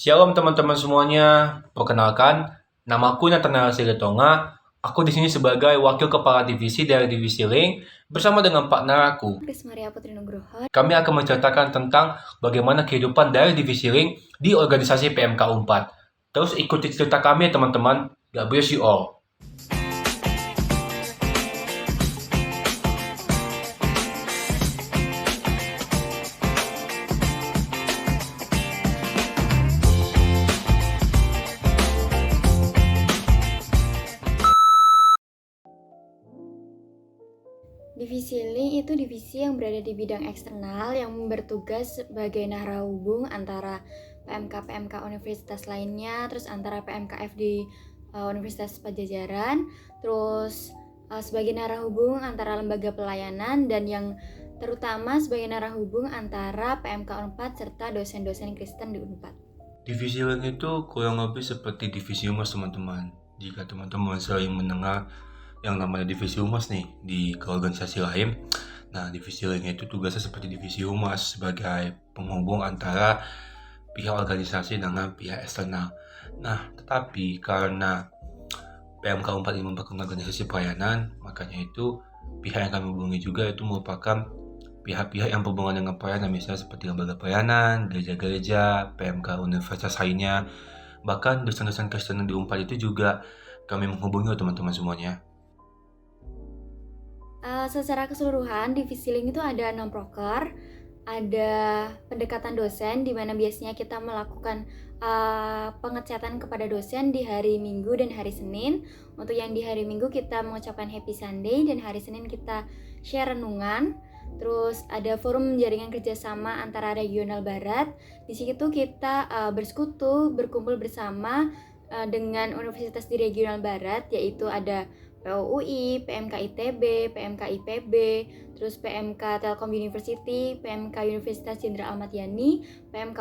Shalom teman-teman semuanya. Perkenalkan, namaku Nathanael Silitonga. Aku di sini sebagai wakil kepala divisi dari divisi Link bersama dengan partner aku. Chris Maria Putri Nugroho. Kami akan menceritakan tentang bagaimana kehidupan dari divisi Link di organisasi PMK 4. Terus ikuti cerita kami ya teman-teman. God bless you all. Divisi Link itu divisi yang berada di bidang eksternal yang bertugas sebagai narahubung antara PMK-PMK universitas lainnya, terus antara PMKF di Universitas Pajajaran, terus sebagai narahubung antara lembaga pelayanan dan yang terutama sebagai narahubung antara PMK Unpad serta dosen-dosen Kristen di Unpad. Divisi Link itu kurang lebih seperti divisi humas teman-teman. Jika teman-teman sering mendengar yang namanya divisi humas nih di organisasi lain. Nah, divisi lainnya itu tugasnya seperti divisi humas sebagai penghubung antara pihak organisasi dengan pihak eksternal. Nah, tetapi karena PMK 4 ini merupakan organisasi pelayanan, makanya itu pihak yang kami hubungi juga itu merupakan pihak-pihak yang berhubungan dengan pelayanan, misalnya seperti lembaga pelayanan, gereja-gereja, PMK universitas lainnya, bahkan dosen-dosen Kristen di Unpad itu juga kami menghubungi teman-teman semuanya. Secara keseluruhan, divisi Link itu ada 6 proker, ada pendekatan dosen di mana biasanya kita melakukan pengecatan kepada dosen di hari Minggu dan hari Senin. Untuk yang di hari Minggu kita mengucapkan Happy Sunday dan hari Senin kita share renungan. Terus ada forum jaringan kerjasama antara regional Barat. Di situ kita bersekutu, berkumpul bersama dengan universitas di regional Barat, yaitu ada POUI, PMK ITB, PMK IPB, terus PMK Telkom University, PMK Universitas Jenderal Ahmad Yani, PMK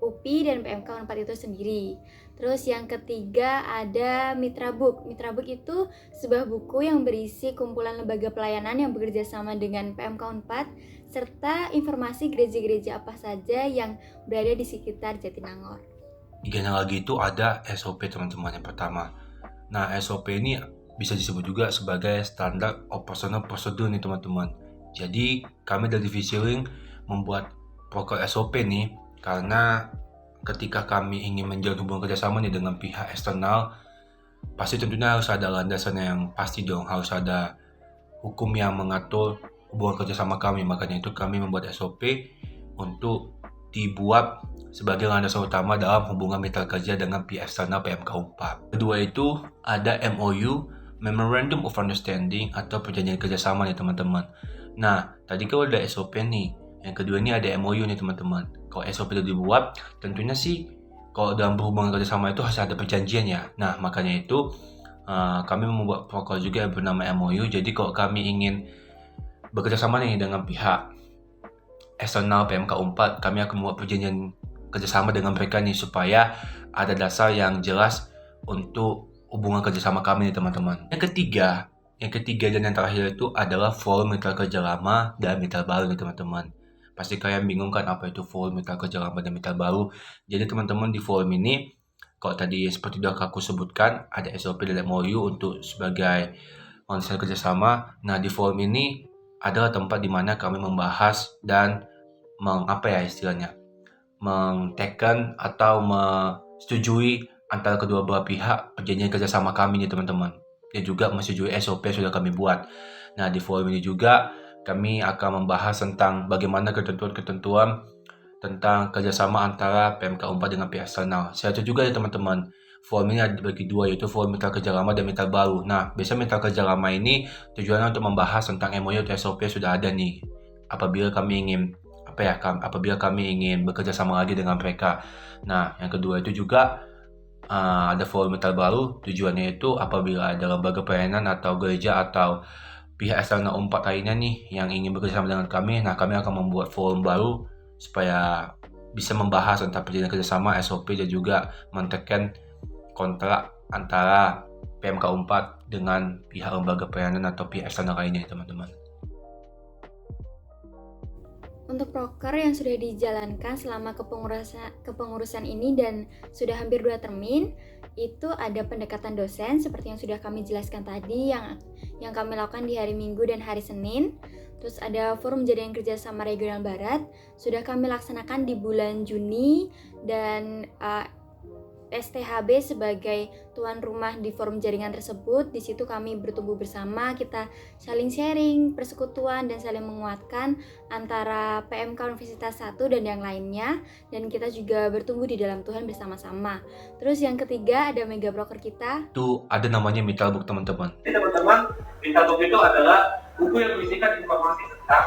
UPI, dan PMK Unpad itu sendiri. Terus yang ketiga ada Mitra Book. Mitra Book itu sebuah buku yang berisi kumpulan lembaga pelayanan yang bekerja sama dengan PMK Unpad, serta informasi gereja-gereja apa saja yang berada di sekitar Jatinangor. Tiganya lagi itu ada SOP teman-teman yang pertama. Nah, SOP ini bisa disebut juga sebagai standar operasional prosedur nih teman-teman. Jadi kami dari divisi Link membuat proker SOP nih karena ketika kami ingin menjalin hubungan kerjasama nih dengan pihak eksternal, pasti tentunya harus ada landasan yang pasti dong, harus ada hukum yang mengatur hubungan kerjasama kami. Makanya itu kami membuat SOP untuk dibuat sebagai landasan utama dalam hubungan mitra kerja dengan pihak eksternal PMK 4. Kedua itu ada MOU, Memorandum of Understanding atau perjanjian kerjasama nih teman-teman. Nah, tadi kalau udah SOP nih, yang kedua ini ada MOU nih teman-teman. Kalau SOP itu dibuat, tentunya sih kalau dalam berhubungan kerjasama itu harus ada perjanjian ya. Nah, makanya itu kami membuat protokol juga yang bernama MOU. Jadi kalau kami ingin bekerjasama nih dengan pihak eksternal PMK 4, kami akan membuat perjanjian kerjasama dengan mereka nih supaya ada dasar yang jelas untuk hubungan kerjasama kami nih teman-teman. Yang ketiga dan yang terakhir itu adalah forum mitra kerja lama dan mitra baru nih teman-teman. Pasti kalian bingung kan apa itu forum mitra kerja lama dan mitra baru. Jadi teman-teman di forum ini, kalau tadi seperti sudah aku sebutkan, ada SOP dan MOU untuk sebagai konsep kerjasama. Nah, di forum ini adalah tempat di mana kami membahas dan mengteken atau menyetujui antara kedua belah pihak perjanjian kerjasama kami nih teman-teman. Dan juga menyetujui SOP yang sudah kami buat. Nah, di forum ini juga kami akan membahas tentang bagaimana ketentuan-ketentuan tentang kerjasama antara PMK 4 dengan pihak eksternal. Saya juga ya teman-teman, forum ini ada bagi dua, yaitu forum mitra kerja lama dan mitra baru. Nah, biasanya mitra kerja lama ini tujuannya untuk membahas tentang MOU atau SOP yang sudah ada nih. Apabila kami ingin bekerja sama lagi dengan mereka. Nah, yang kedua itu juga ada forum mitra baru. Tujuannya itu apabila ada lembaga pelayanan atau gereja atau pihak eksternal 4 lainnya nih yang ingin bekerja sama dengan kami, nah kami akan membuat forum baru supaya bisa membahas tentang perjanjian kerjasama, SOP, dan juga mentekan kontrak antara PMK 4 dengan pihak lembaga pelayanan atau pihak eksternal lainnya teman-teman. Untuk proker yang sudah dijalankan selama kepengurusan ini dan sudah hampir 2 termin, itu ada pendekatan dosen seperti yang sudah kami jelaskan tadi yang kami lakukan di hari Minggu dan hari Senin. Terus ada forum jaringan kerjasama regional Barat, sudah kami laksanakan di bulan Juni dan STHB sebagai tuan rumah di forum jaringan tersebut. Di situ kami bertumbuh bersama, kita saling sharing, persekutuan, dan saling menguatkan antara PMK Universitas 1 dan yang lainnya. Dan kita juga bertumbuh di dalam Tuhan bersama-sama. Terus yang ketiga ada mega broker kita. Itu ada namanya Vitalbook teman-teman. Jadi teman-teman, Vitalbook itu adalah buku yang berisikan informasi tentang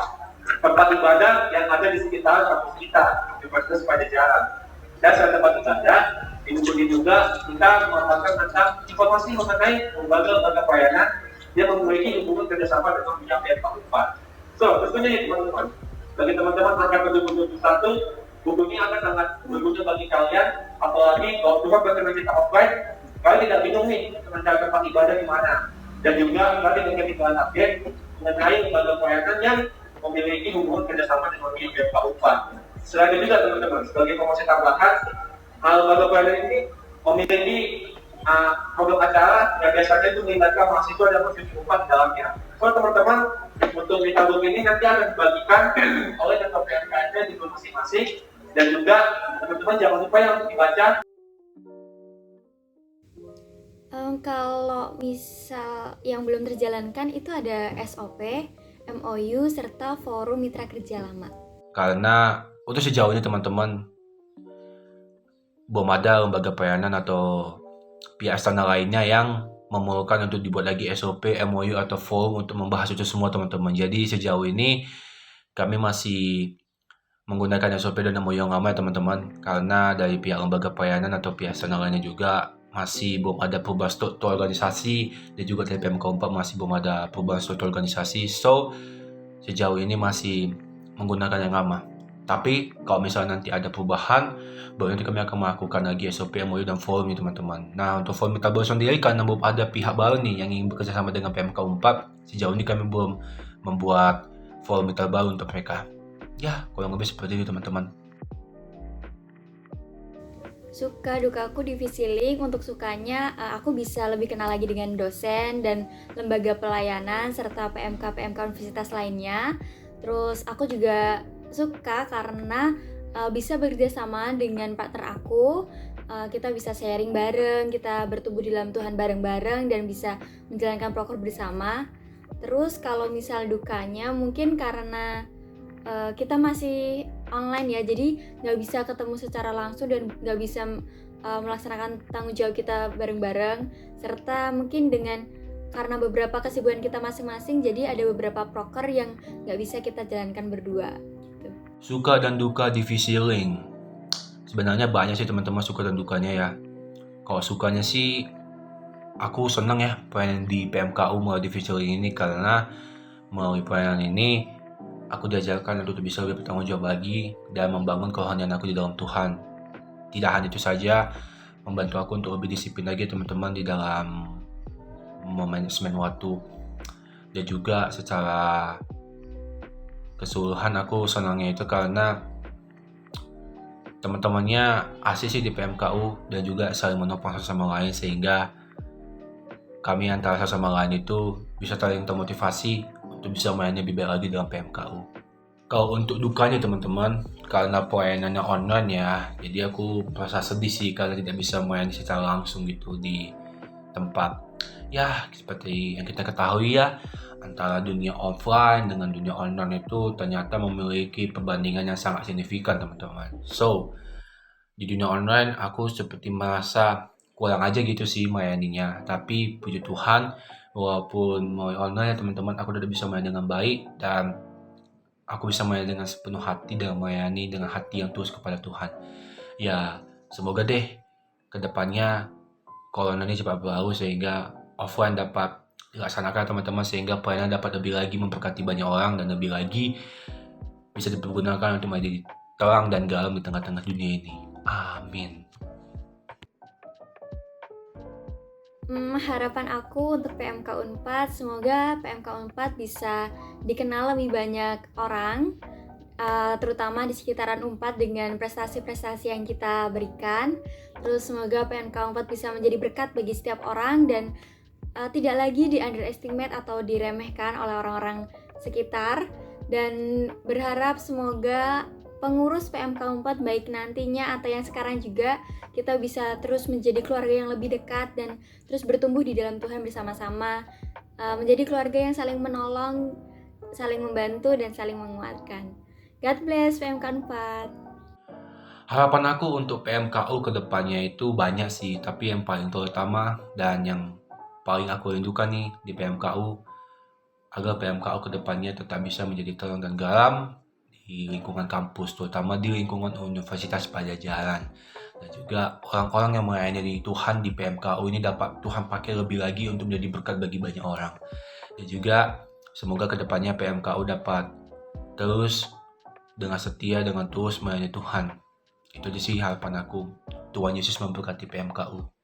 tempat ibadah yang ada di sekitar kampus kita, Universitas Pajajaran. Dan selain tempat ibadah, di buku ini juga kita mengatakan tentang informasi mengenai lembaga-lembaga pelayanan yang memiliki hubungan kerjasama dengan pihak PMK Unpad. So, tentunya ya teman-teman, bagi teman-teman angkat 2021, buku ini akan sangat berguna bagi kalian, apalagi kalau Tuhan berkenan kita offline, kalian tidak bingung nih tentang tempat ibadah di mana. Dan juga kalian menjadi bahan update mengenai lembaga pelayanan yang memiliki hubungan kerjasama dengan pihak PMK Unpad. Selain itu juga teman-teman, sebagai promosi tambahan, lembaga pelayanan ini memiliki produk acara yang biasanya itu melibatkan mahasiswa dan mahasiswa Unpad di dalamnya. So teman-teman, untuk Vitalbook ini nanti akan dibagikan oleh ketua PMK-nya di grup masing-masing, dan juga teman-teman jangan lupa yang dibaca. Kalau misal yang belum terjalankan itu ada SOP, MOU, serta forum mitra kerja lama. Karena untuk sejauh ini teman-teman belum ada lembaga pelayanan atau pihak eksternal lainnya yang memerlukan untuk dibuat lagi SOP, MOU atau forum untuk membahas itu semua teman-teman. Jadi sejauh ini kami masih menggunakan SOP dan MOU yang lama ya teman-teman, karena dari pihak lembaga pelayanan atau pihak eksternal lainnya juga masih belum ada perubahan struktur organisasi, dan juga dari PMK Unpad masih belum ada perubahan struktur organisasi. So sejauh ini masih menggunakan yang lama. Tapi kalau misalnya nanti ada perubahan, baru nanti kami akan melakukan lagi SOP, MOU, dan forum nih teman-teman. Nah, untuk forum Vitalbook sendiri, karena belum ada pihak baru nih yang ingin bekerja sama dengan PMK Unpad, sejauh ini kami belum membuat forum Vital baru untuk mereka. Ya, kurang lebih seperti itu teman-teman. Suka dukaku divisi link. Untuk sukanya, aku bisa lebih kenal lagi dengan dosen dan lembaga pelayanan serta PMK universitas lainnya. Terus aku juga suka karena bisa bekerja sama dengan partner aku. Kita bisa sharing bareng, kita bertumbuh di dalam Tuhan bareng-bareng dan bisa menjalankan proker bersama. Terus kalau misal dukanya mungkin karena kita masih online ya, jadi nggak bisa ketemu secara langsung dan nggak bisa melaksanakan tanggung jawab kita bareng-bareng, serta mungkin karena beberapa kesibukan kita masing-masing, jadi ada beberapa proker yang nggak bisa kita jalankan berdua gitu. Suka dan duka divisi link. Sebenarnya banyak sih teman-teman suka dan dukanya ya. Kalau sukanya sih, aku senang ya pelayanan di PMKU melalui divisi link ini, karena melalui pelayanan ini aku diajarkan untuk bisa lebih bertanggung jawab lagi dan membangun kerohanian aku di dalam Tuhan. Tidak hanya itu saja, membantu aku untuk lebih disiplin lagi teman-teman di dalam manajemen waktu. Dan juga secara keseluruhan aku senangnya itu karena teman-temannya asik sih di PMKU dan juga saling menopang satu sama lain, sehingga kami antara satu sama lain itu bisa saling termotivasi untuk bisa mainnya lebih baik lagi dalam PMKU. Kalau untuk dukanya teman-teman, karena pelayanannya online ya, jadi aku merasa sedih sih karena tidak bisa main secara langsung gitu di tempat. Ya, seperti yang kita ketahui ya, antara dunia offline dengan dunia online itu ternyata memiliki perbandingan yang sangat signifikan teman-teman. So, di dunia online aku seperti merasa kurang aja gitu sih melayaninya. Tapi puji Tuhan, walaupun mau online ya teman-teman, aku udah bisa main dengan baik dan aku bisa main dengan sepenuh hati dan melayani dengan hati yang tulus kepada Tuhan. Ya, semoga deh kedepannya corona ini cepat berlalu sehingga offline dapat dilaksanakan teman-teman, sehingga pelayanan dapat lebih lagi memberkati banyak orang dan lebih lagi bisa dipergunakan untuk menjadi terang dan garam di tengah-tengah dunia ini. Amin. Harapan aku untuk PMK Unpad, semoga PMK Unpad bisa dikenal lebih banyak orang, terutama di sekitaran UNPAD dengan prestasi-prestasi yang kita berikan. Terus semoga PMK UNPAD bisa menjadi berkat bagi setiap orang dan tidak lagi di underestimate atau diremehkan oleh orang-orang sekitar, dan berharap semoga pengurus PMK UNPAD baik nantinya atau yang sekarang juga kita bisa terus menjadi keluarga yang lebih dekat dan terus bertumbuh di dalam Tuhan bersama-sama, menjadi keluarga yang saling menolong, saling membantu dan saling menguatkan. God bless PMK UNPAD. Harapan aku untuk PMKU ke depannya itu banyak sih, tapi yang paling terutama dan yang paling aku rindukan nih di PMKU, agar PMKU ke depannya tetap bisa menjadi terang dan garam di lingkungan kampus, terutama di lingkungan Universitas Pajajaran. Dan juga orang-orang yang melayani Tuhan di PMKU ini dapat Tuhan pakai lebih lagi untuk menjadi berkat bagi banyak orang. Dan juga semoga ke depannya PMKU dapat terus dengan setia, dengan terus melayani Tuhan. Itu aja sih harapan aku. Tuhan Yesus memberkati PMKU.